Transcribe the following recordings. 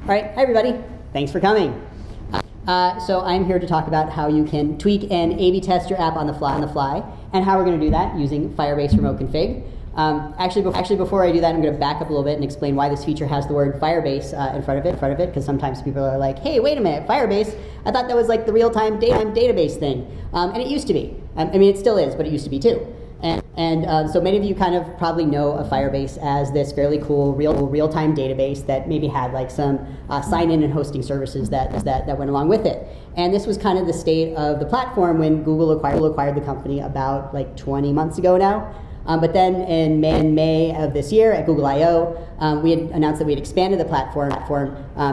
right, hi everybody. Thanks for coming. So I'm here to talk about how you can tweak and A/B test your app on the fly, and how we're going to do that using Firebase Remote Config. Actually, before I do that, I'm going to back up a little bit and explain why this feature has the word Firebase in front of it, because sometimes people are like, hey, wait a minute, Firebase? I thought that was like the real-time database thing. And it used to be. I mean, it still is, but it used to be too. And so many of you kind of probably know of Firebase as this fairly cool real-time database that maybe had like some sign-in and hosting services that went along with it. And this was kind of the state of the platform when Google acquired the company about like 20 months ago now. But then in May of this year at Google I/O, we had announced that we had expanded the platform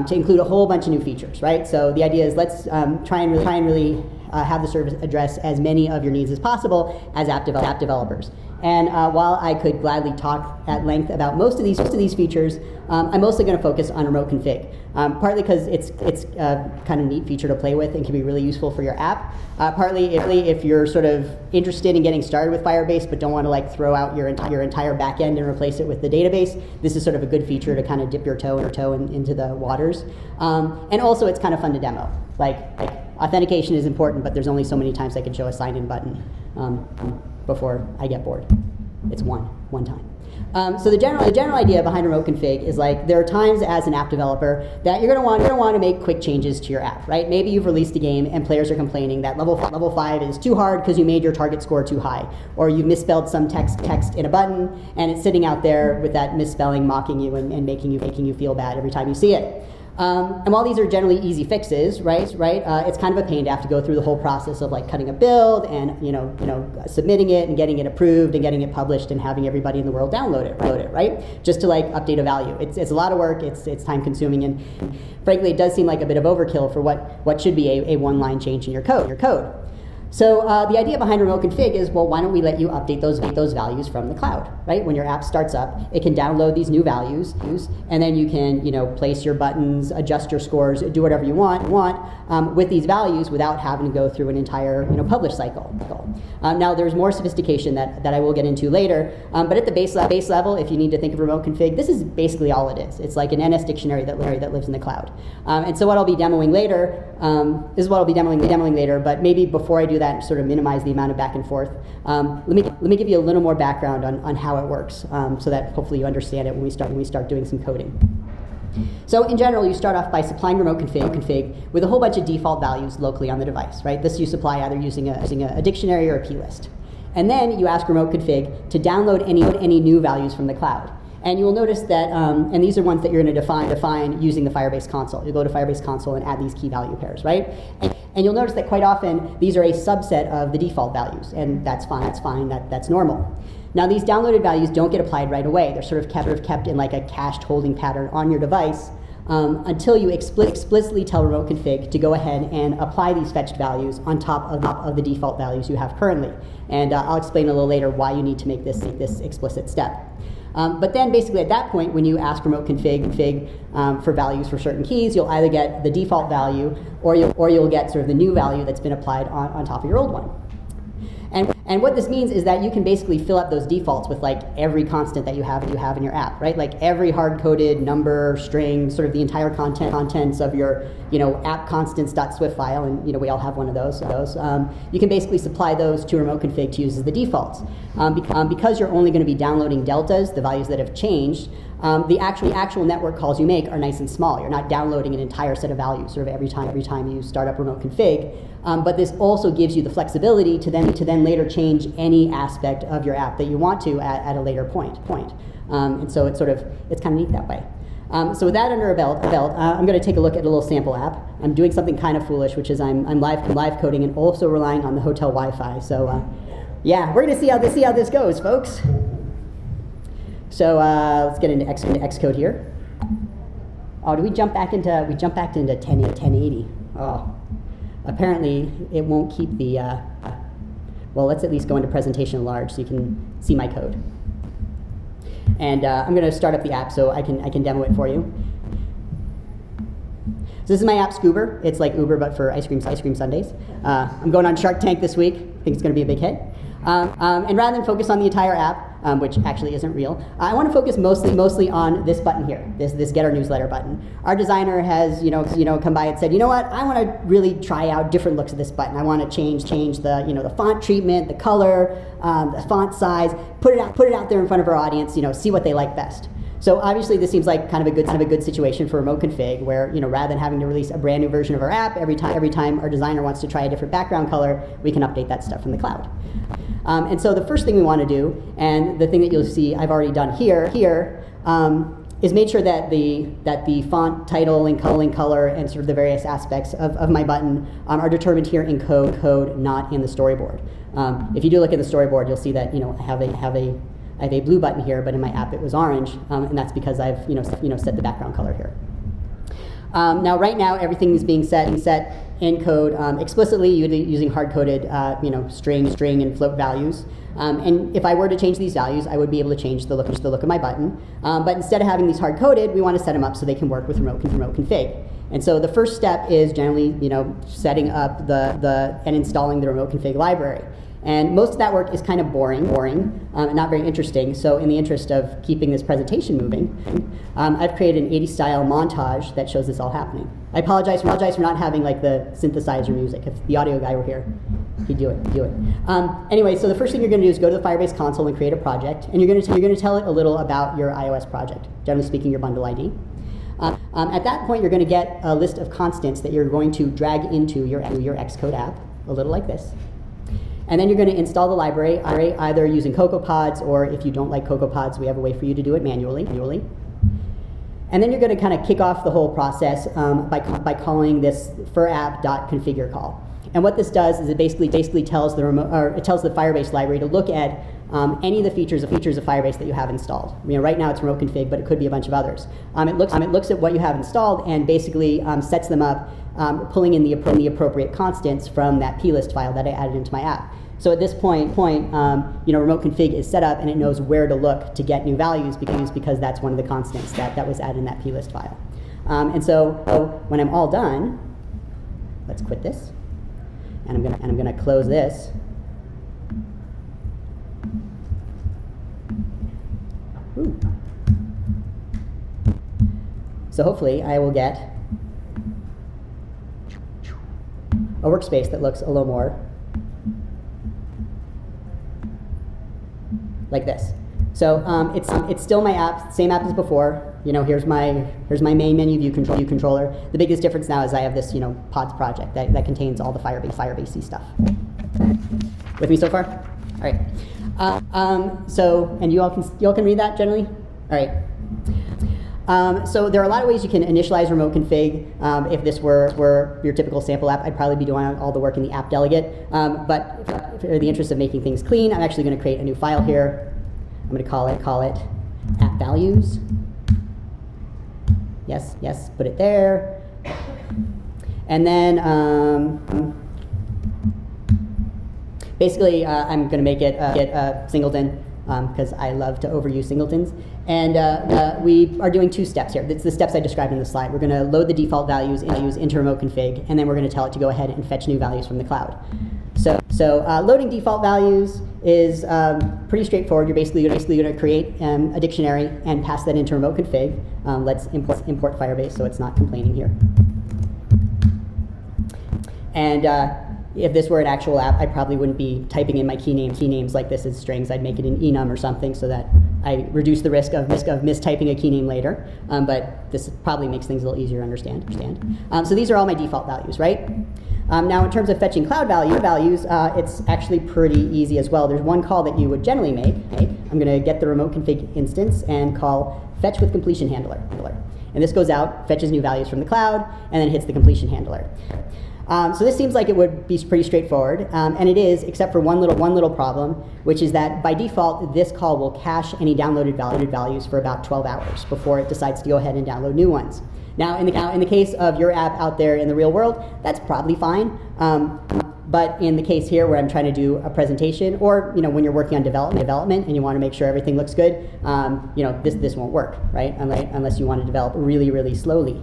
to include a whole bunch of new features, right? So the idea is let's try and really have the service address as many of your needs as possible as app developers. And while I could gladly talk at length about most of these features, I'm mostly going to focus on remote config. Partly because it's a kind of neat feature to play with and can be really useful for your app. Partly if you're sort of interested in getting started with Firebase but don't want to like throw out your entire backend and replace it with the database, this is sort of a good feature to kind of dip your toe into the waters. And also it's kind of fun to demo. Like authentication is important, but there's only so many times I can show a sign-in button before I get bored. It's one time. So the general idea behind remote config is like there are times as an app developer that you're going to want to make quick changes to your app, right? Maybe you've released a game and players are complaining that level 5 is too hard because you made your target score too high, or you've misspelled some text in a button and it's sitting out there with that misspelling mocking you and making you feel bad every time you see it. And while these are generally easy fixes, right? It's kind of a pain to have to go through the whole process of like cutting a build and submitting it and getting it approved and getting it published and having everybody in the world download it, right? Just to like update a value. It's a lot of work. It's time consuming, and frankly, it does seem like a bit of overkill for what should be a one-line change in your code. So the idea behind remote config is, well, why don't we let you update those values from the cloud, right? When your app starts up, it can download these new values, and then you can, place your buttons, adjust your scores, do whatever you want with these values without having to go through an entire, publish cycle. Now, there's more sophistication that I will get into later, but at the base level, if you need to think of remote config, this is basically all it is. It's like an NS dictionary that lives in the cloud. And so what I'll be demoing later, but maybe before I do that, sort of minimize the amount of back and forth. Let me give you a little more background on how it works, so that hopefully you understand it when we start doing some coding. So in general, you start off by supplying remote config with a whole bunch of default values locally on the device, right? This you supply either using a dictionary or a plist, and then you ask remote config to download any new values from the cloud. And you will notice that, and these are ones that you're going to define using the Firebase console. You go to Firebase console and add these key value pairs, right? And you'll notice that quite often these are a subset of the default values, and that's fine. That's normal. Now these downloaded values don't get applied right away. They're sort of kept in like a cached holding pattern on your device until you explicitly tell remote config to go ahead and apply these fetched values on top of the default values you have currently. And I'll explain a little later why you need to make this explicit step. But then basically at that point, when you ask remote config for values for certain keys, you'll either get the default value or you'll get sort of the new value that's been applied on top of your old one. And what this means is that you can basically fill up those defaults with like every constant that you have in your app, right? Like every hard-coded number, string, sort of the entire contents of your app constants.swift file, and we all have one of those. You can basically supply those to remote config to use as the defaults. Because you're only going to be downloading deltas, the values that have changed, the actual network calls you make are nice and small. You're not downloading an entire set of values sort of every time you start up remote config. But this also gives you the flexibility to then later change any aspect of your app that you want to at a later point. And so it's kind of neat that way. So with that under a belt, I'm going to take a look at a little sample app. I'm doing something kind of foolish, which is I'm live coding and also relying on the hotel Wi-Fi. So yeah, we're going to see how this goes, folks. So let's get into Xcode here. Oh, we jumped back into 1080. Oh, apparently it won't keep the. Well, let's at least go into presentation large so you can see my code. And I'm going to start up the app so I can demo it for you. So this is my app, Scoober. It's like Uber, but for ice cream sundaes. I'm going on Shark Tank this week. I think it's going to be a big hit. And rather than focus on the entire app, which actually isn't real. I want to focus mostly on this button here, this Get Our Newsletter button. Our designer has come by and said, you know what, I want to really try out different looks of this button. I want to change the the font treatment, the color, the font size, put it out there in front of our audience, see what they like best. So obviously this seems like kind of a good situation for remote config, where rather than having to release a brand new version of our app every time our designer wants to try a different background color, we can update that stuff from the cloud. And so the first thing we want to do, and the thing that you'll see I've already done here, is make sure that the font title and color and sort of the various aspects of my button are determined here in code, not in the storyboard. If you do look at the storyboard, you'll see that I have a blue button here, but in my app it was orange, and that's because I've set the background color here. Now, right now, everything is being set in code explicitly using hard-coded string and float values. And if I were to change these values, I would be able to change the look of my button. But instead of having these hard-coded, we want to set them up so they can work with remote config. And so the first step is generally setting up and installing the remote config library. And most of that work is kind of boring, and not very interesting. So in the interest of keeping this presentation moving, I've created an 80s style montage that shows this all happening. I apologize for not having like the synthesizer music. If the audio guy were here, he'd do it. Anyway, so the first thing you're going to do is go to the Firebase console and create a project, and you're going to tell it a little about your iOS project. Generally speaking, your bundle ID. At that point, you're going to get a list of constants that you're going to drag into your Xcode app, a little like this. And then you're going to install the library either using CocoaPods, or if you don't like CocoaPods, we have a way for you to do it manually. And then you're going to kind of kick off the whole process by calling this firapp.configure call. And what this does is it basically tells the Firebase library to look at any of the features of Firebase that you have installed. Right now it's remote config, but it could be a bunch of others. It looks at what you have installed and basically sets them up, pulling in the appropriate constants from that plist file that I added into my app. So at this point, remote config is set up and it knows where to look to get new values because that's one of the constants that was added in that plist file. And so when I'm all done, let's quit this, and I'm gonna close this. Ooh. So hopefully I will get a workspace that looks a little more like this. So it's still my app, same app as before. Here's my main menu view controller. The biggest difference now is I have this pods project that contains all the Firebase stuff. With me so far? All right. And you all can read that generally? All right. So there are a lot of ways you can initialize remote config. If this were your typical sample app, I'd probably be doing all the work in the app delegate. But for the interest of making things clean, I'm actually going to create a new file here. I'm going to call it app values. Yes, put it there. And then basically, I'm going to make it a singleton because I love to overuse singletons. And we are doing two steps here. It's the steps I described in the slide. We're going to load the default values into remote config, and then we're going to tell it to go ahead and fetch new values from the cloud. So loading default values is pretty straightforward. You're basically going to create a dictionary and pass that into remote config. Let's import Firebase so it's not complaining here. And if this were an actual app, I probably wouldn't be typing in my key names like this as strings. I'd make it in enum or something so that I reduce the risk of mistyping a key name later. But this probably makes things a little easier to understand. So these are all my default values, right? Now, in terms of fetching cloud values, it's actually pretty easy as well. There's one call that you would generally make. I'm going to get the remote config instance and call fetch with completion handler. And this goes out, fetches new values from the cloud, and then hits the completion handler. So this seems like it would be pretty straightforward, and it is, except for one little problem, which is that by default, this call will cache any downloaded values for about 12 hours before it decides to go ahead and download new ones. Now, in the case of your app out there in the real world, that's probably fine. But in the case here where I'm trying to do a presentation, or when you're working on development and you want to make sure everything looks good, this won't work, right? Unless you want to develop really, really slowly.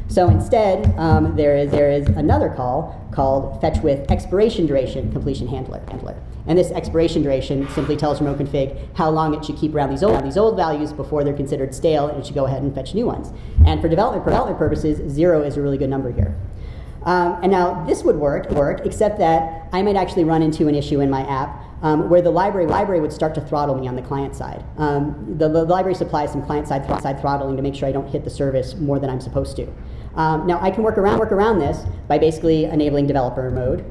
So instead, there is another call called fetch with expiration duration completion handler. And this expiration duration simply tells remote config how long it should keep around these old values before they're considered stale, and it should go ahead and fetch new ones. And for development purposes, 0 is a really good number here. And now this would work, except that I might actually run into an issue in my app where the library would start to throttle me on the client side. The library supplies some client-side throttling to make sure I don't hit the service more than I'm supposed to. Now I can work around this by basically enabling developer mode,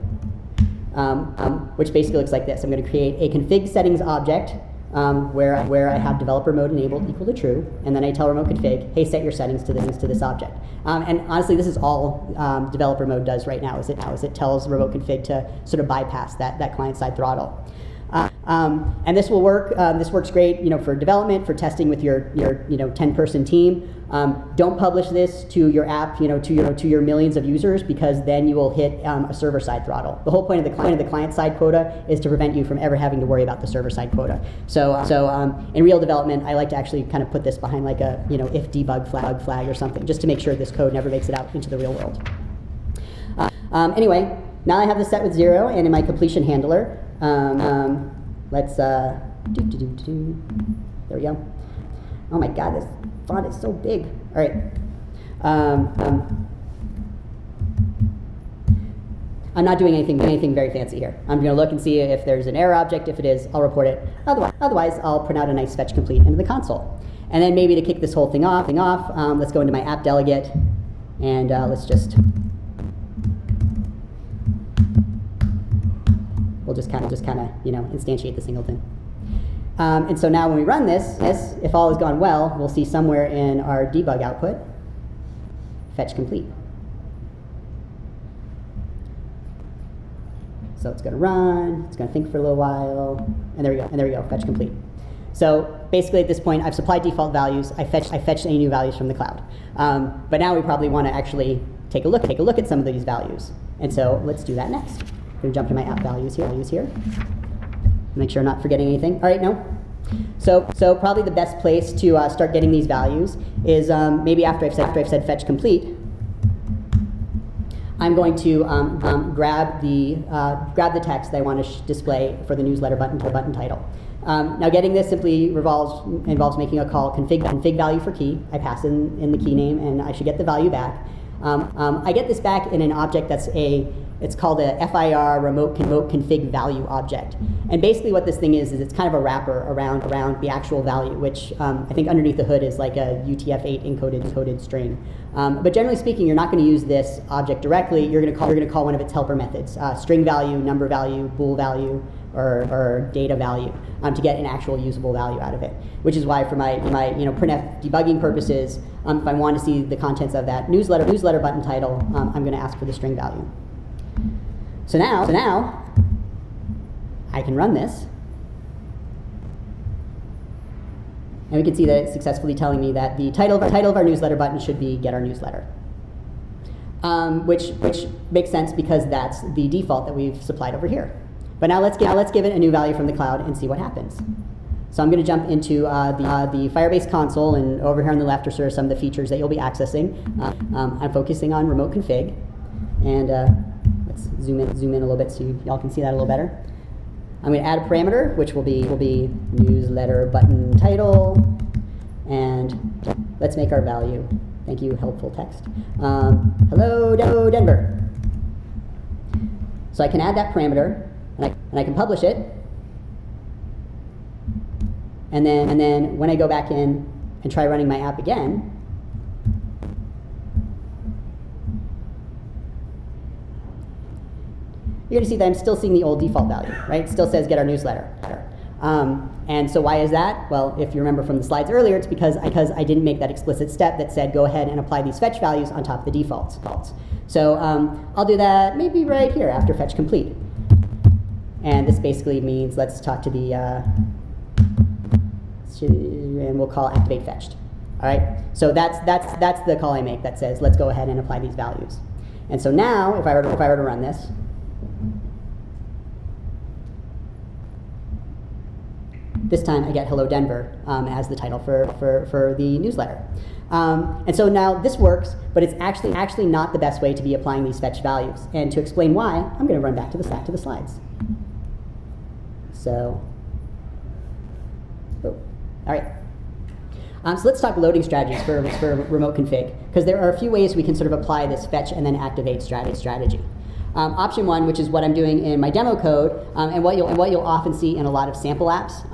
which basically looks like this. I'm going to create a config settings object where I have developer mode enabled equal to true, and then I tell remote config, hey, set your settings to this object. And honestly, this is all developer mode does right now. Is it tells remote config to sort of bypass that client-side throttle. And this will work. This works great, for development, for testing with your 10-person team. Don't publish this to your app, to your millions of users, because then you will hit a server-side throttle. The whole point of the client-side quota is to prevent you from ever having to worry about the server-side quota. So in real development, I like to actually kind of put this behind like a if debug flag or something, just to make sure this code never makes it out into the real world. Anyway, now I have this set with 0, and in my completion handler, let's there we go. Oh my God, this font is so big. All right. I'm not doing anything very fancy here. I'm going to look and see if there's an error object. If it is, I'll report it. Otherwise, I'll print out a nice fetch complete into the console. And then maybe to kick this whole thing off, let's go into my app delegate, and let's just. We'll just kind of instantiate the singleton. And so now when we run this, if all has gone well, we'll see somewhere in our debug output, fetch complete. So it's going to run, it's going to think for a little while, and there we go, fetch complete. So basically at this point, I've supplied default values. I fetched any new values from the cloud. But now we probably want to actually take a look at some of these values. And so let's do that next. I'm going to jump to my app values here. Make sure I'm not forgetting anything. All right, no. So probably the best place to start getting these values is maybe after I've said fetch complete. I'm going to grab the text that I want to display for the newsletter button title. Now getting this simply involves making a call ConfigValue for key. I pass in the key name, and I should get the value back. I get this back in an object it's called a FIR Remote Config Value object. And basically what this thing is it's kind of a wrapper around the actual value, which I think underneath the hood is like a UTF-8 encoded string. But generally speaking, you're not going to use this object directly. You're going to call one of its helper methods, string value, number value, bool value, or data value, to get an actual usable value out of it. Which is why for my printf debugging purposes, if I want to see the contents of that newsletter button title, I'm going to ask for the string value. So now I can run this, and we can see that it's successfully telling me that the title of our newsletter button should be Get Our Newsletter, which makes sense because that's the default that we've supplied over here. But now let's give it a new value from the cloud and see what happens. So I'm going to jump into the Firebase console, and over here on the left are sort of some of the features that you'll be accessing. I'm focusing on remote config, and let's zoom in a little bit so y'all can see that a little better. I'm going to add a parameter, which will be newsletter button title, and let's make our value. Thank you, helpful text. Hello, Denver. So I can add that parameter, and I can publish it. And then when I go back in and try running my app again, you're going to see that I'm still seeing the old default value, right? It still says Get Our Newsletter. And so why is that? Well, if you remember from the slides earlier, it's because I didn't make that explicit step that said go ahead and apply these fetch values on top of the defaults. So I'll do that maybe right here after fetch complete. And this basically means let's talk to the, and we'll call activate fetched. All right. So that's the call I make that says let's go ahead and apply these values. And so now if I were to run this, this time I get Hello Denver as the title for the newsletter. And so now this works, but it's actually not the best way to be applying these fetch values. And to explain why, I'm going to run back to the slides. So, all right. So let's talk loading strategies for remote config, because there are a few ways we can sort of apply this fetch and then activate strategy. Option one, which is what I'm doing in my demo code, and what you'll often see in a lot of sample apps,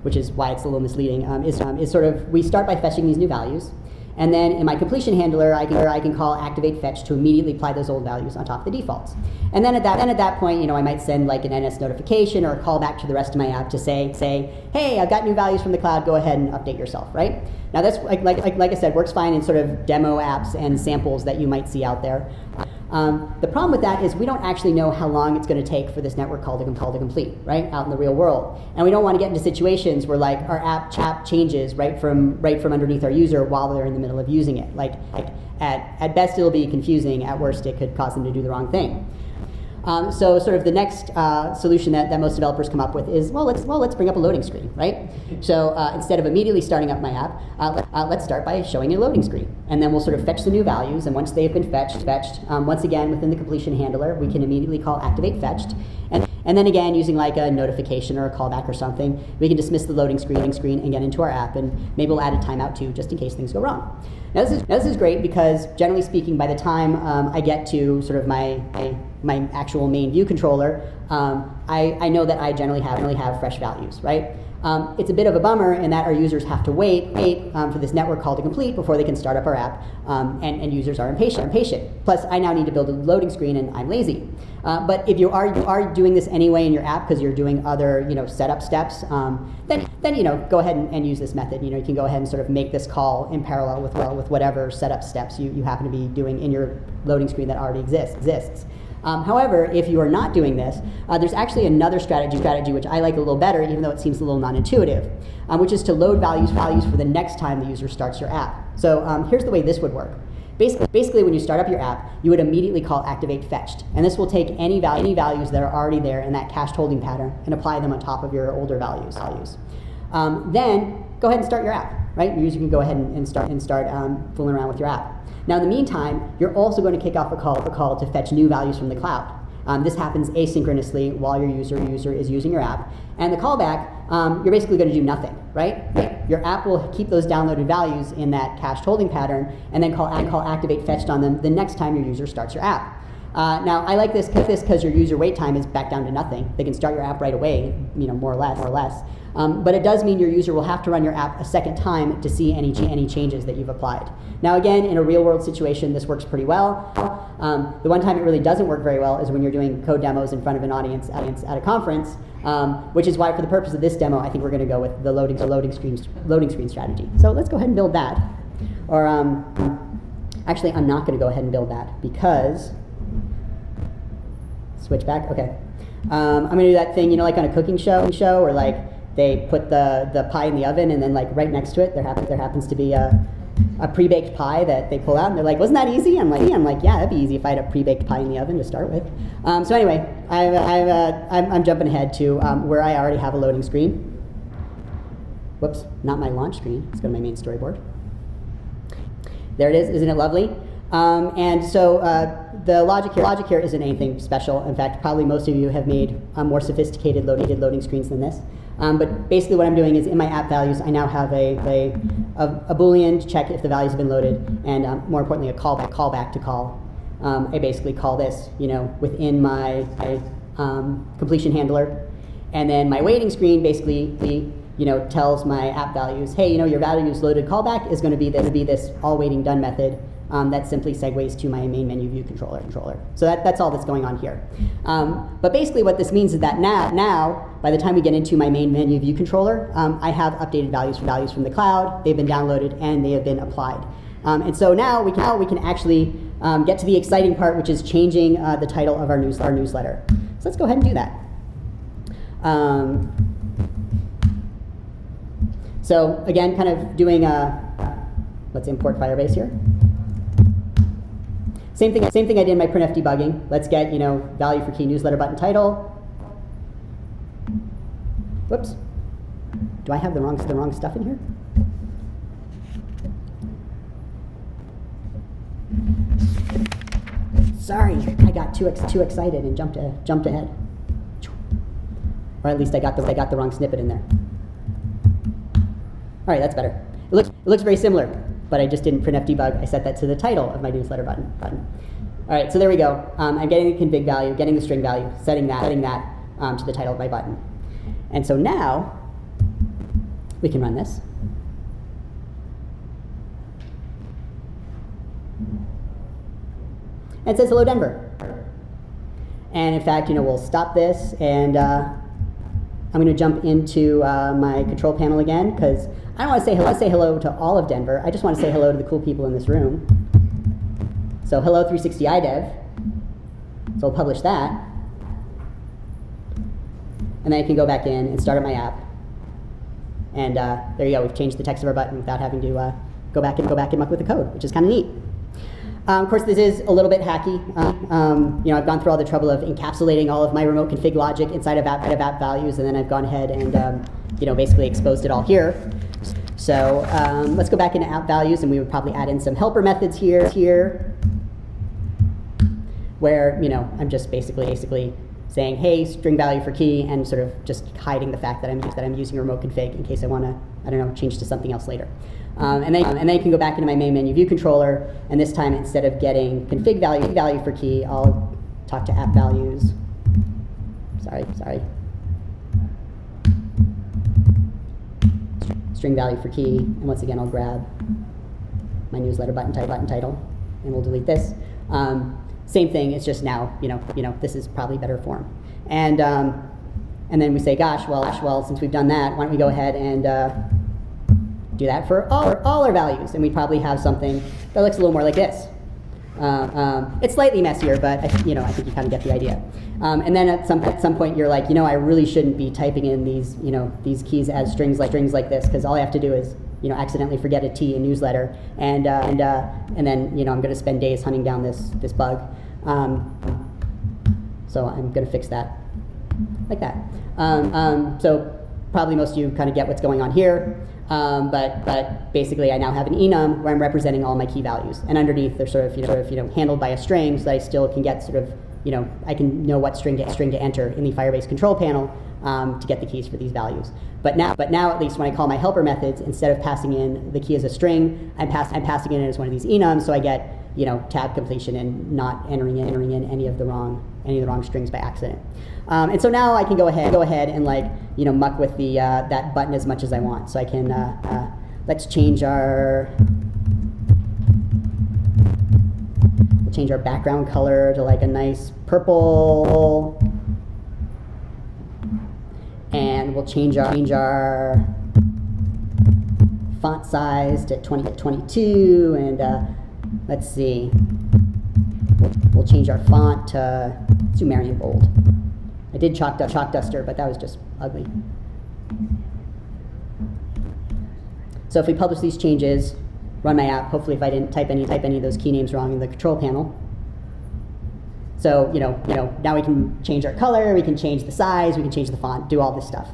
which is why it's a little misleading, is sort of we start by fetching these new values, and then in my completion handler, I can call activate fetch to immediately apply those old values on top of the defaults. And then at that point, I might send like an NS notification or a callback to the rest of my app to say, hey, I've got new values from the cloud. Go ahead and update yourself, right? Now that's like I said, works fine in sort of demo apps and samples that you might see out there. The problem with that is we don't actually know how long it's going to take for this network call to complete, right, out in the real world. And we don't want to get into situations where like our app changes right from underneath our user while they're in the middle of using it. Like at best it'll be confusing. At worst it could cause them to do the wrong thing. So sort of the next solution that most developers come up with is, let's bring up a loading screen, right? So instead of immediately starting up my app, let's start by showing a loading screen. And then we'll sort of fetch the new values, and once they've been fetched, once again within the completion handler, we can immediately call activate fetched. And then again, using like a notification or a callback or something, we can dismiss the loading screen and get into our app, and maybe we'll add a timeout too, just in case things go wrong. Now this is great because generally speaking, by the time I get to sort of my actual main view controller, I know that I generally have fresh values, right? It's a bit of a bummer in that our users have to wait for this network call to complete before they can start up our app, and users are impatient. Plus, I now need to build a loading screen, and I'm lazy. But if you are doing this anyway in your app because you're doing other setup steps, then go ahead and use this method. You can go ahead and sort of make this call in parallel with whatever setup steps you happen to be doing in your loading screen that already exists. However, if you are not doing this, there's actually another strategy which I like a little better, even though it seems a little non-intuitive, which is to load values for the next time the user starts your app. So here's the way this would work. Basically, when you start up your app, you would immediately call activate fetched, and this will take any values that are already there in that cached holding pattern and apply them on top of your older values. Then go ahead and start your app. Right, your user can go ahead and start fooling around with your app. Now, in the meantime, you're also going to kick off a call to fetch new values from the cloud. This happens asynchronously while your user is using your app. And the callback, you're basically going to do nothing, right? Your app will keep those downloaded values in that cached holding pattern, and then call activate fetched on them the next time your user starts your app. Now, I like this because your user wait time is back down to nothing. They can start your app right away, more or less. But it does mean your user will have to run your app a second time to see any changes that you've applied. Now, again, in a real-world situation, this works pretty well. The one time it really doesn't work very well is when you're doing code demos in front of an audience at a conference, which is why, for the purpose of this demo, I think we're going to go with the loading screen strategy. So let's go ahead and build that. Or actually, I'm not going to go ahead and build that because switch back. Okay, I'm going to do that thing, like on a cooking show, where like they put the pie in the oven, and then like right next to it there happens to be a pre-baked pie that they pull out, and they're like, wasn't that easy? I'm like, yeah, that'd be easy if I had a pre-baked pie in the oven to start with. So anyway, I'm jumping ahead to where I already have a loading screen. Whoops, not my launch screen. Let's go to my main storyboard. There it is. Isn't it lovely? And so the logic here isn't anything special. In fact, probably most of you have made more sophisticated loading screens than this. But basically what I'm doing is in my app values, I now have a Boolean to check if the values have been loaded, and more importantly, a callback to call. I basically call this, within my completion handler. And then my waiting screen basically tells my app values, hey, your values loaded callback is going to be this all waiting done method. That simply segues to my main menu view controller. So that's all that's going on here. But basically what this means is that now, by the time we get into my main menu view controller, I have updated values from the cloud. They've been downloaded and they have been applied. And so now we can actually get to the exciting part, which is changing the title of our newsletter. So let's go ahead and do that. So again, kind of doing let's import Firebase here. Same thing I did in my printf debugging. Let's get, value for key newsletter button title. Whoops. Do I have the wrong stuff in here? Sorry, I got too excited and jumped ahead. Or at least I got the wrong snippet in there. All right, that's better. It looks very similar, but I just didn't printf debug. I set that to the title of my newsletter button. All right, so there we go. I'm getting the config value, getting the string value, setting that to the title of my button. And so now we can run this. And it says hello Denver. And in fact, we'll stop this, and I'm going to jump into my control panel again, because I don't want to say hello to all of Denver. I just want to say hello to the cool people in this room. So hello 360 IDev. So I'll publish that. And then I can go back in and start up my app. And there you go. We've changed the text of our button without having to go back and muck with the code, which is kind of neat. Of course, this is a little bit hacky. I've gone through all the trouble of encapsulating all of my remote config logic inside of app values, and then I've gone ahead and basically exposed it all here. So let's go back into app values, and we would probably add in some helper methods here, where I'm just basically saying, hey, string value for key, and sort of just hiding the fact that I'm using a remote config in case I want to, change to something else later. And then you can go back into my main menu view controller, and this time instead of getting config value for key, I'll talk to app values. Sorry. String value for key, and once again I'll grab my newsletter button title, and we'll delete this. Same thing. It's just now this is probably better form, and then we say, gosh, well since we've done that, why don't we go ahead and do that for all our values, and we probably have something that looks a little more like this. It's slightly messier, but I think you kind of get the idea. And then at some point you're like, I really shouldn't be typing in these keys as strings like this, because all I have to do is accidentally forget a T in newsletter, and then I'm going to spend days hunting down this bug. So I'm going to fix that like that. So probably most of you kind of get what's going on here. But basically I now have an enum where I'm representing all my key values, and underneath they're sort of handled by a string, so that I still can get I can know what string to enter in the Firebase control panel to get the keys for these values. But now at least when I call my helper methods, instead of passing in the key as a string, I'm passing it in as one of these enums, so I get tab completion and not entering in any of the wrong strings by accident. And so now I can go ahead and muck with the that button as much as I want. So I can let's change our background color to like a nice purple, and we'll change our font size to 20-22, and let's see, we'll change our font to Sumerian bold. I did chalk duster, but that was just ugly. So if we publish these changes, run my app, hopefully if I didn't type any of those key names wrong in the control panel. So now we can change our color, we can change the size, we can change the font, do all this stuff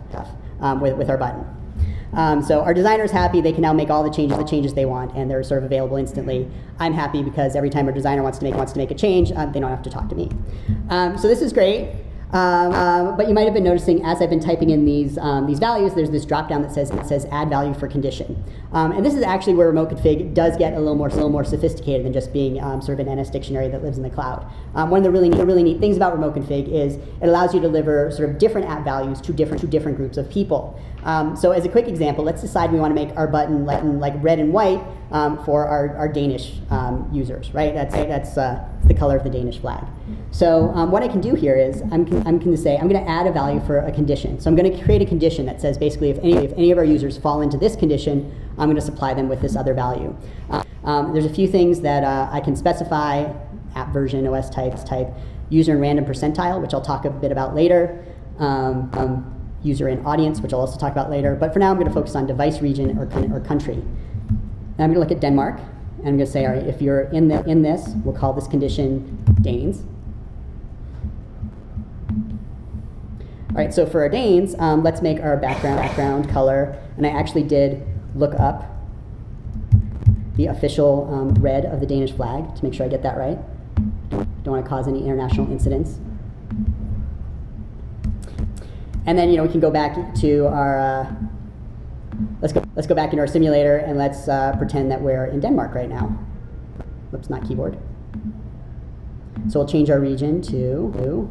with our button. So our designer's happy; they can now make all the changes they want, and they're sort of available instantly. I'm happy because every time our designer wants to make a change, they don't have to talk to me. So this is great. But you might have been noticing as I've been typing in these values, there's this drop down that says add value for condition, and this is actually where remote config does get a little more sophisticated than just being sort of an NS dictionary that lives in the cloud. One of the really neat things about remote config is it allows you to deliver sort of different app values to different groups of people. So as a quick example, let's decide we want to make our button like red and white for our Danish users, right? That's the color of the Danish flag. So what I can do here is I'm going to say I'm going to add a value for a condition. So I'm going to create a condition that says basically if any of our users fall into this condition, I'm going to supply them with this other value. There's a few things that I can specify: app version, OS type, user in random percentile, which I'll talk a bit about later. User in audience, which I'll also talk about later. But for now, I'm going to focus on device region or country. And I'm going to look at Denmark, and I'm going to say, all right, if you're in this, we'll call this condition Danes. All right, so for our Danes, let's make our background color, and I actually did look up the official red of the Danish flag to make sure I get that right. Don't want to cause any international incidents. And then we can go back to our let's go back into our simulator and let's pretend that we're in Denmark right now. Whoops, not keyboard. So we'll change our region to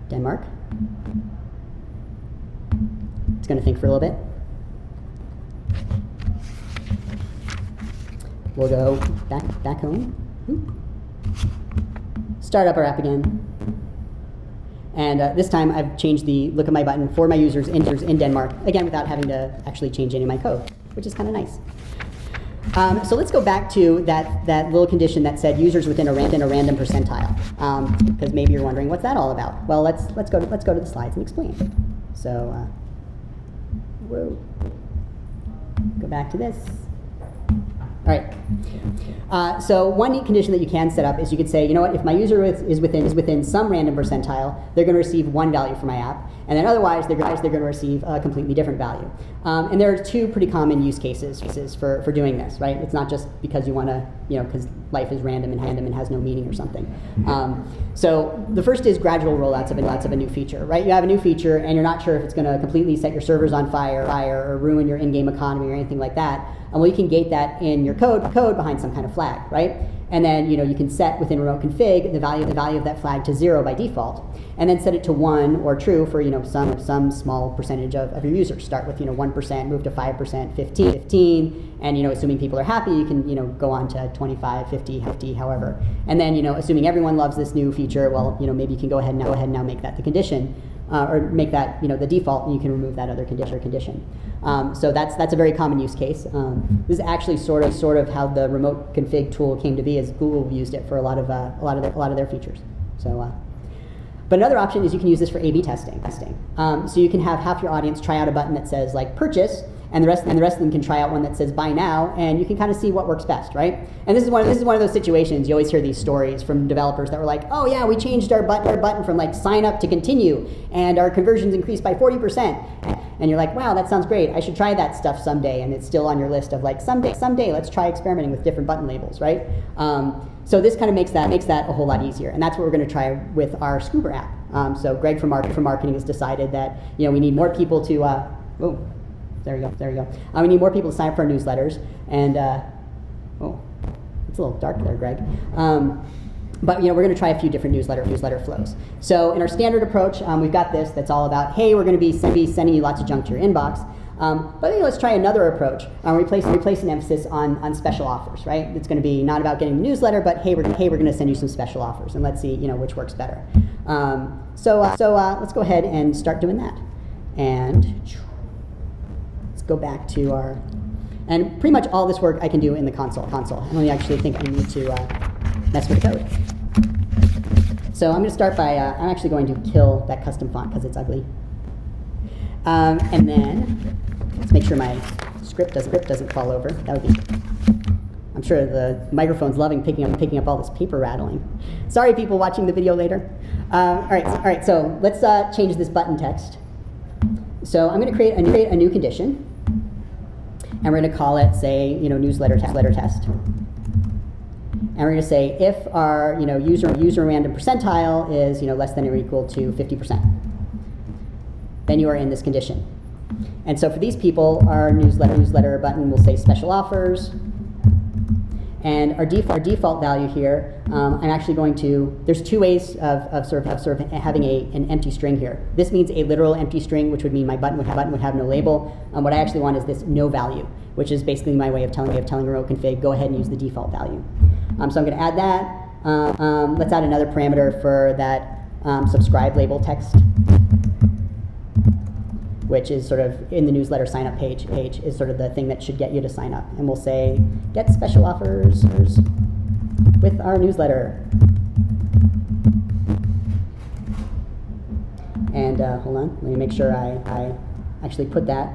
Denmark. It's going to think for a little bit. We'll go back home. Start up our app again. And this time I've changed the look of my button for my users in Denmark, again without having to actually change any of my code, which is kind of nice. So let's go back to that little condition that said users within a random percentile, because maybe you're wondering what's that all about. Well, let's go to the slides and explain. So, go back to this. All right. So one neat condition that you can set up is you could say, you know what, if my user is within some random percentile, they're going to receive one value from my app, and then otherwise they're going to receive a completely different value. And there are two pretty common use cases for doing this, right? It's not just because you want to, because life is random and has no meaning or something. So the first is gradual rollouts of a new feature, right? You have a new feature and you're not sure if it's going to completely set your servers on fire or ruin your in-game economy or anything like that. Well, you can gate that in your code behind some kind of flag, right? And then you can set within remote config the value of that flag to 0 by default, and then set it to 1 or true for some small percentage of your users. Start with 1%, move to 5%, 15, and assuming people are happy, you can go on to 25, 50, however. And then assuming everyone loves this new feature, well maybe you can go ahead and now make that the condition. Or make that the default, and you can remove that other condition. So that's a very common use case. This is actually sort of how the remote config tool came to be, as Google used it for a lot of their features. So, but another option is you can use this for A/B testing. So you can have half your audience try out a button that says like purchase, and the rest of them can try out one that says buy now, and you can kind of see what works best, right? And this is one of those situations you always hear these stories from developers that were like, oh yeah, we changed our button from like sign up to continue, and our conversions increased by 40%. And you're like, wow, that sounds great. I should try that stuff someday, and it's still on your list of like someday let's try experimenting with different button labels, right? So this kind of makes that a whole lot easier, and that's what we're going to try with our Scuba app. So Greg from marketing has decided that we need more people to. There you go. We need more people to sign up for our newsletters, and it's a little dark there, Greg. But we're going to try a few different newsletter flows. So in our standard approach, we've got this that's all about, hey, we're going to be sending you lots of junk to your inbox. But let's try another approach. Replace an emphasis on special offers, right? It's going to be not about getting the newsletter, but hey, we're going to send you some special offers, and let's see which works better. So let's go ahead and start doing that, and go back to our, and pretty much all this work I can do in the console. I don't actually think I need to mess with the code. So I'm going to start by, I'm actually going to kill that custom font because it's ugly. And then let's make sure my script doesn't fall over. That would be, I'm sure the microphone's loving picking up all this paper rattling. Sorry, people watching the video later. All right. So let's change this button text. So I'm going to create a new condition. And we're going to call it, say, newsletter test. And we're going to say if our user random percentile is less than or equal to 50%, then you are in this condition. And so for these people, our newsletter button will say special offers. And our default value here, I'm actually going to, there's two ways of sort of having an empty string here. This means a literal empty string, which would mean my button would have no label. What I actually want is this no value, which is basically my way of telling remote config, go ahead and use the default value. So I'm going to add that. Let's add another parameter for that subscribe label text, which is sort of in the newsletter sign up page is sort of the thing that should get you to sign up. And we'll say, get special offers with our newsletter. And hold on, let me make sure I actually put that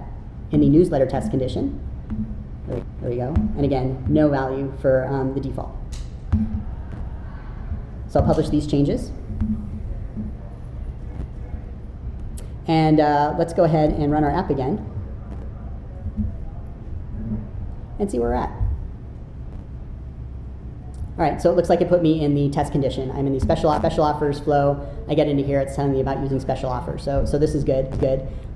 in the newsletter test condition. There we go. And again, no value for the default. So I'll publish these changes. And let's go ahead and run our app again. and see where we're at. All right, so it looks like it put me in the test condition. I'm in the special offers flow. I get into here, it's telling me about using special offers. So this is good.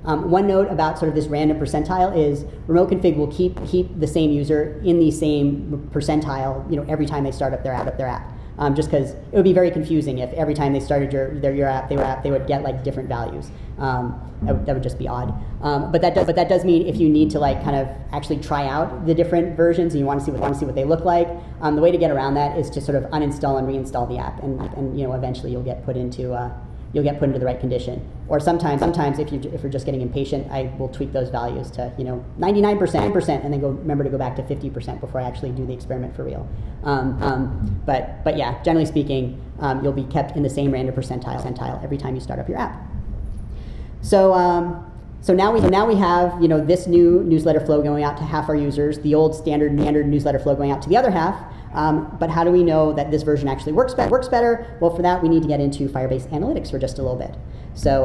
One note about sort of this random percentile is Remote Config will keep the same user in the same percentile, every time they start up their app. Just because it would be very confusing if every time they started your app, they would get like different values. That would just be odd. But that does mean if you need to like kind of actually try out the different versions and you want to see what they look like, the way to get around that is to sort of uninstall and reinstall the app, and eventually you'll get put into the right condition. Or sometimes if you're just getting impatient, I will tweak those values to 99%, and then remember to go back to 50% before I actually do the experiment for real. But yeah, generally speaking, you'll be kept in the same random percentile every time you start up your app. So now we have this new newsletter flow going out to half our users, the old standard newsletter flow going out to the other half. But how do we know that this version actually works better? Well, for that we need to get into Firebase Analytics for just a little bit. So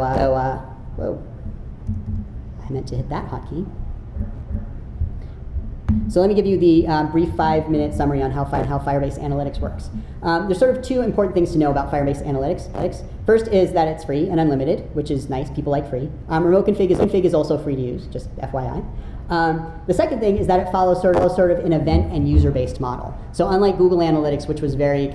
whoa, I meant to hit that hotkey. So let me give you the brief 5-minute summary on how Firebase Analytics works. There's sort of two important things to know about Firebase Analytics. First is that it's free and unlimited, which is nice. People like free. Remote Config is also free to use, just FYI. The second thing is that it follows sort of an event and user-based model. So unlike Google Analytics, which was very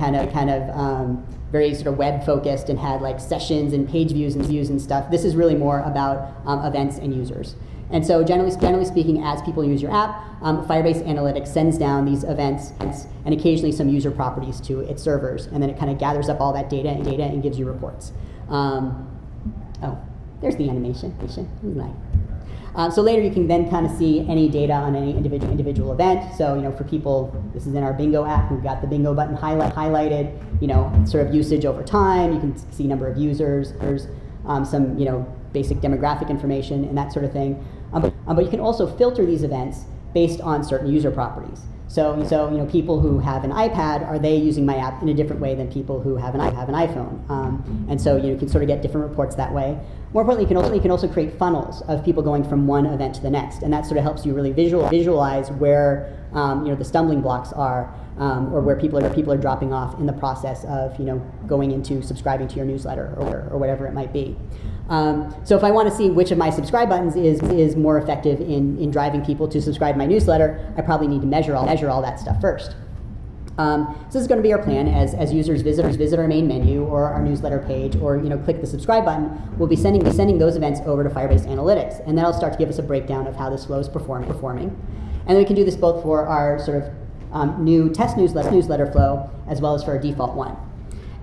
very sort of web focused and had like sessions and page views and stuff, this is really more about events and users. And so generally speaking, as people use your app, Firebase Analytics sends down these events and occasionally some user properties to its servers, and then it kind of gathers up all that data and gives you reports. Oh, there's the animation. Nice. So later you can then kind of see any data on any individual event. So for people, this is in our bingo app. We've got the bingo button highlighted. Sort of usage over time. You can see number of users. There's some basic demographic information and that sort of thing. But you can also filter these events based on certain user properties. So people who have an iPad, are they using my app in a different way than people who have an iPhone? And so you can sort of get different reports that way. More importantly, you can also create funnels of people going from one event to the next, and that sort of helps you really visualize where the stumbling blocks are, or where people are dropping off in the process of going into subscribing to your newsletter or whatever it might be. So if I want to see which of my subscribe buttons is more effective in driving people to subscribe to my newsletter, I probably need to measure all that stuff first. So this is going to be our plan as users visit our main menu or our newsletter page or click the subscribe button. We'll be sending those events over to Firebase Analytics, and that'll start to give us a breakdown of how this flow is performing. And then we can do this both for our sort of new test newsletter flow as well as for our default one.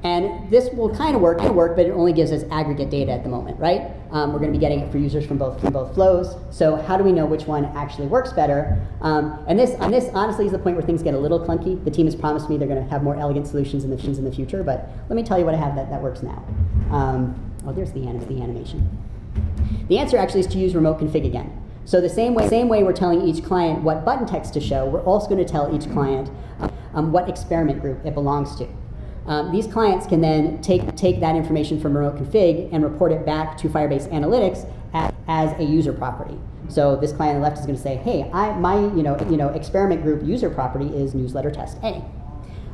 And this will kind of work, but it only gives us aggregate data at the moment, right? We're going to be getting it for users from both flows. So how do we know which one actually works better? And this honestly is the point where things get a little clunky. The team has promised me they're going to have more elegant solutions in the future, but let me tell you what I have that works now. Oh, there's the animation. The answer actually is to use Remote Config again. So the same way we're telling each client what button text to show, we're also going to tell each client what experiment group it belongs to. These clients can then take that information from Remote Config and report it back to Firebase Analytics as a user property. So this client on the left is going to say, hey, my experiment group user property is newsletter test A.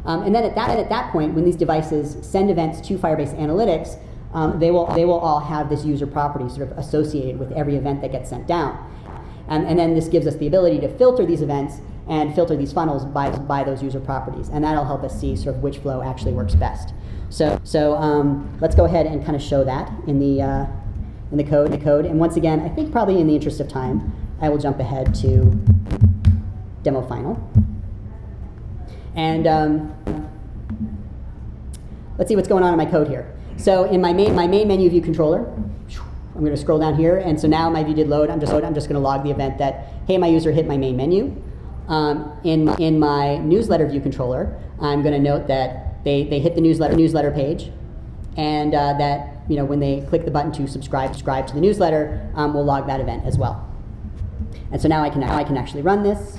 And then at that point, when these devices send events to Firebase Analytics, they will all have this user property sort of associated with every event that gets sent down. And then this gives us the ability to filter these events and filter these funnels by those user properties, and that'll help us see sort of which flow actually works best. So let's go ahead and kind of show that in the code. And once again, I think probably in the interest of time, I will jump ahead to demo final. And let's see what's going on in my code here. So in my main menu view controller, I'm going to scroll down here, and so now my view did load. I'm just going to log the event that, hey, my user hit my main menu. In my newsletter view controller, I'm going to note that they hit the newsletter page, and that when they click the button to subscribe to the newsletter, we'll log that event as well. And so now I can actually run this.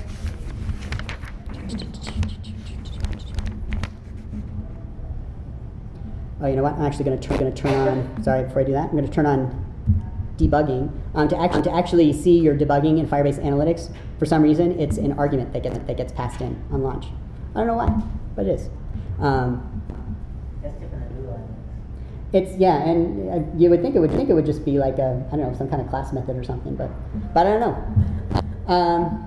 Oh, you know what? I'm actually going to turn on. Sorry, before I do that, I'm going to turn on debugging, to actually see your debugging in Firebase Analytics, for some reason, it's an argument that gets passed in on launch. I don't know why, but it is. That's different than Google. It's, yeah, and you would think it would just be like a, I don't know, some kind of class method or something, but I don't know.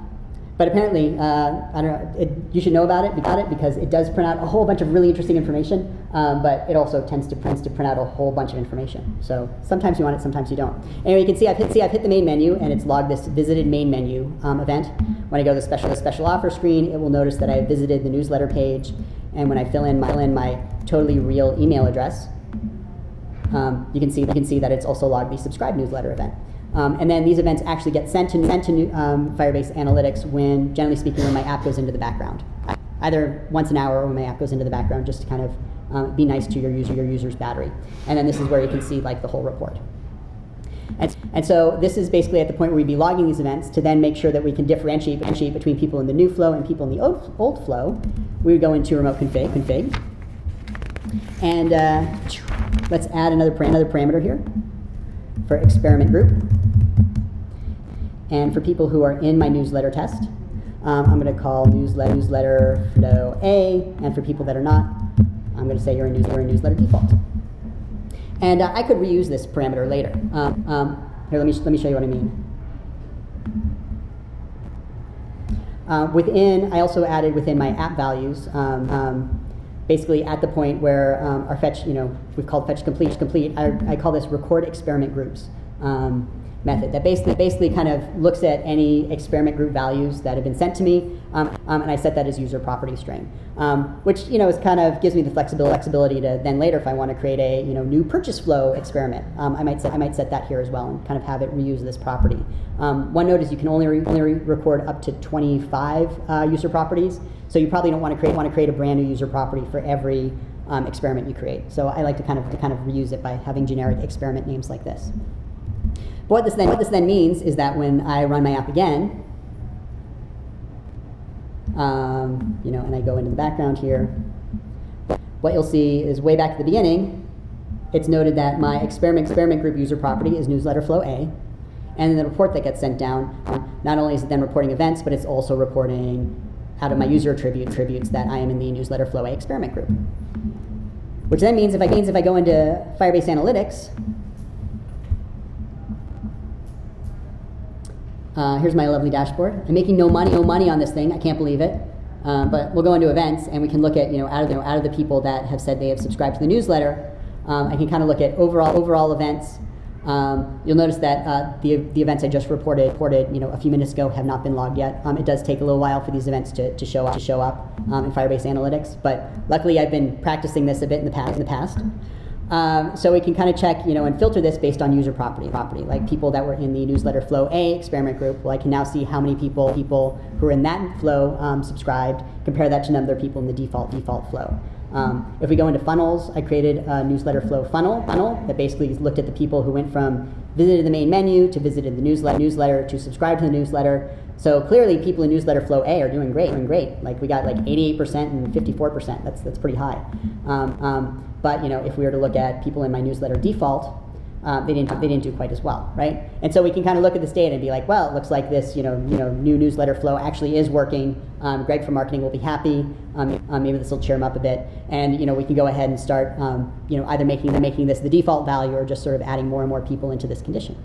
But apparently, I don't know, you should know about it because it does print out a whole bunch of really interesting information, but it also tends to print out a whole bunch of information. So sometimes you want it, sometimes you don't. Anyway, you can see I've hit the main menu, and it's logged this visited main menu event. When I go to the special offer screen, it will notice that I visited the newsletter page, and when I fill in my totally real email address, you can see that it's also logged the subscribe newsletter event. And then these events actually get sent to Firebase Analytics when, generally speaking, when my app goes into the background. Either once an hour or when my app goes into the background, just to kind of be nice to your user's battery. And then this is where you can see like the whole report. And so this is basically at the point where we'd be logging these events to then make sure that we can differentiate between people in the new flow and people in the old flow. We would go into remote config. And let's add another parameter here for experiment group. And for people who are in my newsletter test, I'm going to call newsletter flow A, and for people that are not, I'm going to say you're in newsletter default. And I could reuse this parameter later. Here, let me show you what I mean. I also added within my app values, basically at the point where our fetch, we've called fetch complete. I call this record experiment groups method that basically kind of looks at any experiment group values that have been sent to me, and I set that as user property string, which is kind of gives me the flexibility to then later, if I want to create a new purchase flow experiment, I might set that here as well and kind of have it reuse this property. One note is you can only record up to 25 user properties, so you probably don't want to create a brand new user property for every experiment you create. So I like to kind of reuse it by having generic experiment names like this. But what this then means is that when I run my app again, and I go into the background here, what you'll see is way back at the beginning, it's noted that my experiment group user property is newsletter flow A, and the report that gets sent down, not only is it then reporting events, but it's also reporting out of my user attributes that I am in the newsletter flow A experiment group. Which then means if I go into Firebase Analytics, here's my lovely dashboard. I'm making no money on this thing. I can't believe it. But we'll go into events, and we can look at out of the people that have said they have subscribed to the newsletter. I can kind of look at overall events. You'll notice that the events I just reported a few minutes ago have not been logged yet. It does take a little while for these events to show up in Firebase Analytics, but luckily I've been practicing this a bit in the past. So we can kind of check, and filter this based on user property, like people that were in the newsletter flow A experiment group. Well, I can now see how many people who are in that flow subscribed, compare that to number of people in the default flow. If we go into funnels, I created a newsletter flow funnel that basically looked at the people who went from visited the main menu to visited the newsletter to subscribe to the newsletter. So clearly people in newsletter flow A are doing great. Like we got like 88% and 54%. That's pretty high. But if we were to look at people in my newsletter default, they didn't do quite as well, right? And so we can kind of look at this data and be like, well, it looks like this new newsletter flow actually is working. Greg from marketing will be happy. Maybe this will cheer him up a bit, and we can go ahead and start either making this the default value or just sort of adding more and more people into this condition.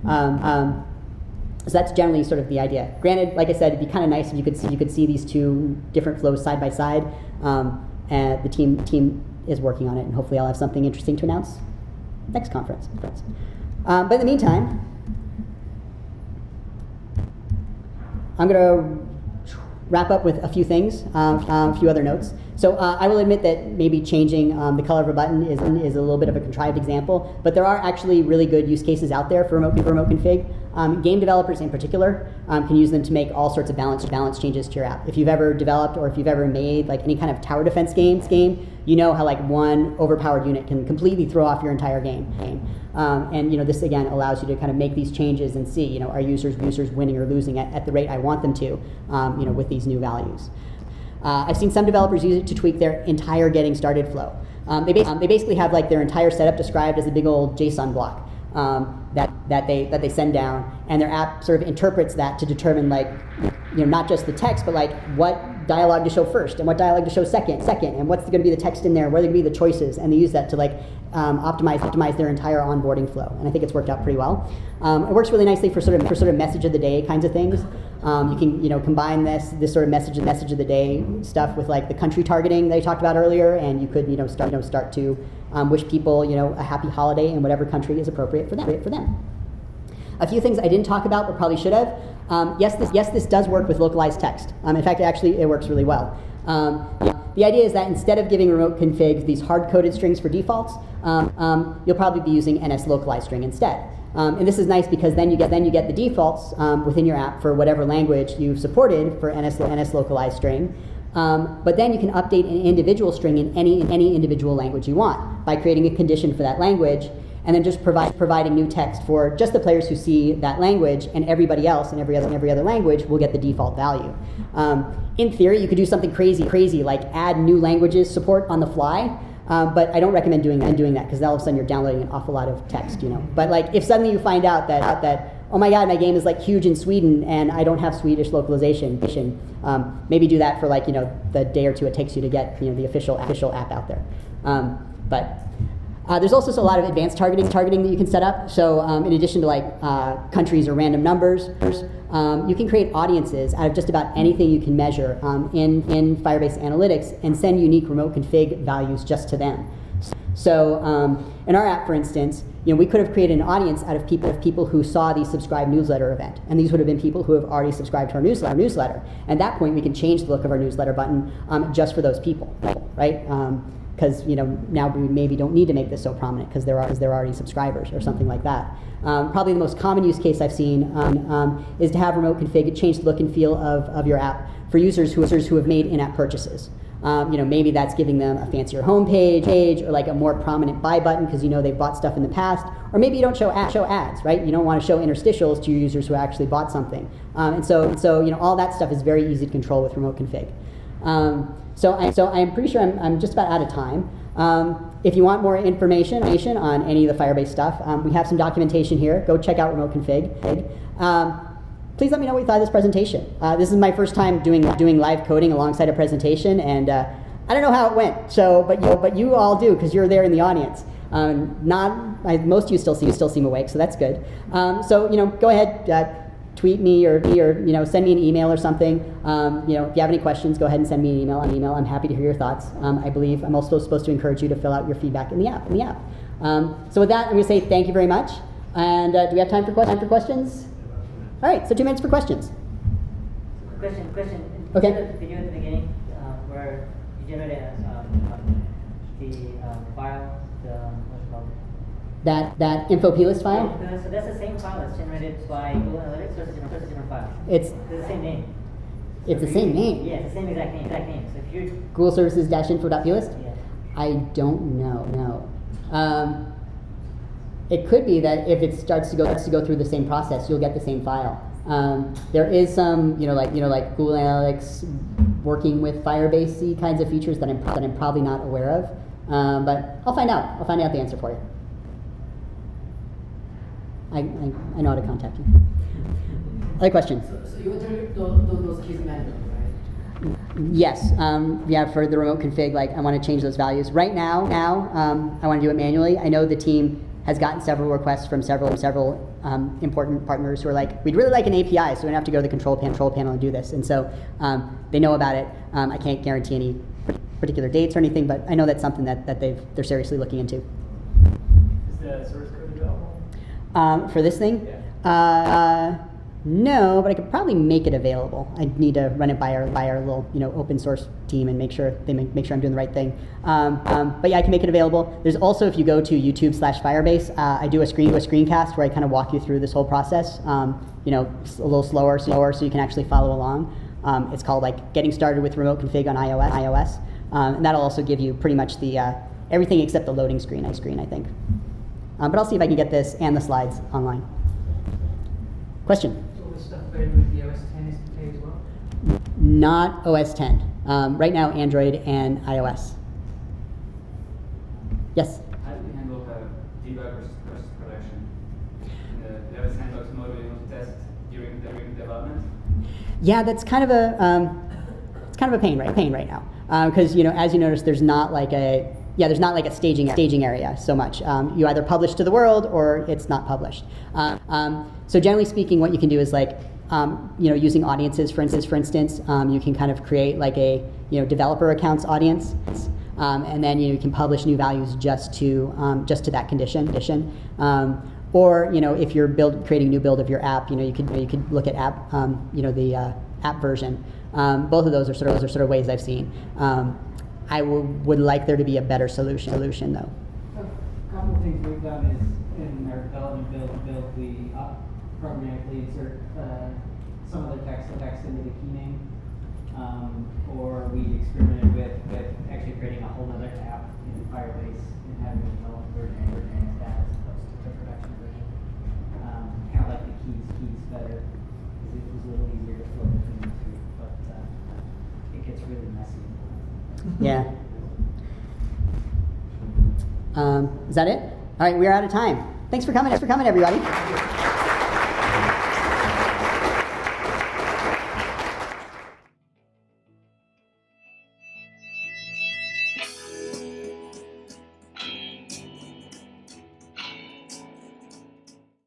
So that's generally sort of the idea. Granted, like I said, it'd be kind of nice if you could see these two different flows side by side. And the team is working on it, and hopefully I'll have something interesting to announce next conference. But in the meantime, I'm going to wrap up with a few things, a few other notes. So I will admit that maybe changing the color of a button is a little bit of a contrived example, but there are actually really good use cases out there for remote config. Game developers in particular can use them to make all sorts of balance changes to your app. If you've ever developed or if you've ever made like any kind of tower defense game, you know how like one overpowered unit can completely throw off your entire game. And this again allows you to kind of make these changes and see are users winning or losing at the rate I want them to with these new values. I've seen some developers use it to tweak their entire getting started flow. They basically have like their entire setup described as a big old JSON block. that they send down, and their app sort of interprets that to determine not just the text, but what dialogue to show first and what dialogue to show second, and what's going to be the text in there, what are going to be the choices, and they use that to optimize their entire onboarding flow. And I think it's worked out pretty well. It works really nicely for sort of message of the day kinds of things. You can combine this sort of message of the day stuff with the country targeting that I talked about earlier, and you could start to wish people a happy holiday in whatever country is appropriate for them. A few things I didn't talk about but probably should have. Yes, this does work with localized text. In fact, it works really well. The idea is that instead of giving remote config these hard-coded strings for defaults, you'll probably be using NS localized string instead. And this is nice because then you get the defaults within your app for whatever language you've supported for NS localized string. But then you can update an individual string in any individual language you want by creating a condition for that language, and then just providing new text for just the players who see that language, and everybody else in every other language will get the default value. In theory, you could do something crazy like add new languages support on the fly, but I don't recommend doing that because all of a sudden you're downloading an awful lot of text, But if suddenly you find out that oh my God, my game is huge in Sweden and I don't have Swedish localization, maybe do that for the day or two it takes you to get the official app out there. There's also a lot of advanced targeting that you can set up. So in addition to countries or random numbers, you can create audiences out of just about anything you can measure in Firebase Analytics and send unique remote config values just to them. So in our app, for instance, we could have created an audience out of people who saw the subscribe newsletter event, and these would have been people who have already subscribed to our newsletter. And at that point, we can change the look of our newsletter button just for those people, right? Because now we maybe don't need to make this so prominent because they're already subscribers or something like that. Probably the most common use case I've seen is to have remote config change the look and feel of your app for users who have made in-app purchases. Maybe that's giving them a fancier home page or a more prominent buy button because they've bought stuff in the past. Or maybe you don't show ads, right? You don't want to show interstitials to your users who actually bought something. And so all that stuff is very easy to control with remote config. So I'm pretty sure I'm just about out of time. If you want more information on any of the Firebase stuff, we have some documentation here. Go check out remote config. Please let me know what you thought of this presentation. This is my first time doing live coding alongside a presentation, and I don't know how it went. But you all do because you're there in the audience. Most of you still seem awake, so that's good. Go ahead. Tweet me or send me an email or something. If you have any questions, go ahead and send me an email. I'm happy to hear your thoughts. I believe I'm also supposed to encourage you to fill out your feedback in the app. So with that, I'm going to say thank you very much. And do we have time for questions? All right, so 2 minutes for questions. Question. Okay. The video at the beginning where you generated the file, what's it called? That info plist file? So that's the same file that's generated by Google Analytics, or it's a different file? It's the same name. It's the same name? Yeah, it's the same exact name. So if you Google services-info.plist? Yeah. I don't know, no. It could be that if it starts to go through the same process, you'll get the same file. There is some, like Google Analytics working with Firebase kinds of features that I'm probably not aware of. But I'll find out. I'll find out the answer for you. I know how to contact you. Other questions? So you enter those keys manually, right? Yes. For the remote config, I want to change those values. Right now, I want to do it manually. I know the team has gotten several requests from several important partners who are we'd really like an API, so we don't have to go to the control panel and do this. And so they know about it. I can't guarantee any particular dates or anything, but I know that's something that they're seriously looking into. Is the source code available? For this thing? Yeah. No, but I could probably make it available. I need to run it by our little open source team and make sure I'm doing the right thing. But yeah, I can make it available. There's also, if you go to YouTube/Firebase, I do a screencast where I kind of walk you through this whole process. A little slower, so you can actually follow along. It's called Getting Started with Remote Config on iOS, and that'll also give you pretty much the everything except the loading screen, I think. But I'll see if I can get this and the slides online. Question? All this stuff available with the OS 10 SDK as well? Not OS 10. Right now, Android and iOS. Yes? How do you handle the debug versus production? Do you have a sandbox mode where you want to test during development? Yeah, that's kind of a pain right now, because as you notice, there's not like a staging area so much. You either publish to the world or it's not published. So generally speaking, what you can do is like using audiences, for instance, you can kind of create like a developer accounts audience, and then you can publish new values just to that condition. Or if you're creating a new build of your app, you could look at app the app version. Both of those are sort of ways I've seen. I would like there to be a better solution though. A couple of things we've done is in our development build we programmatically insert some of the text into the key name, or we experimented with actually creating a whole other app in Firebase and having a developed version and that as opposed to the production version. Kind of like the keys better because it was a little easier to flow between the two, but it gets really messy. Yeah. Is that it? All right, we're out of time. Thanks for coming, everybody.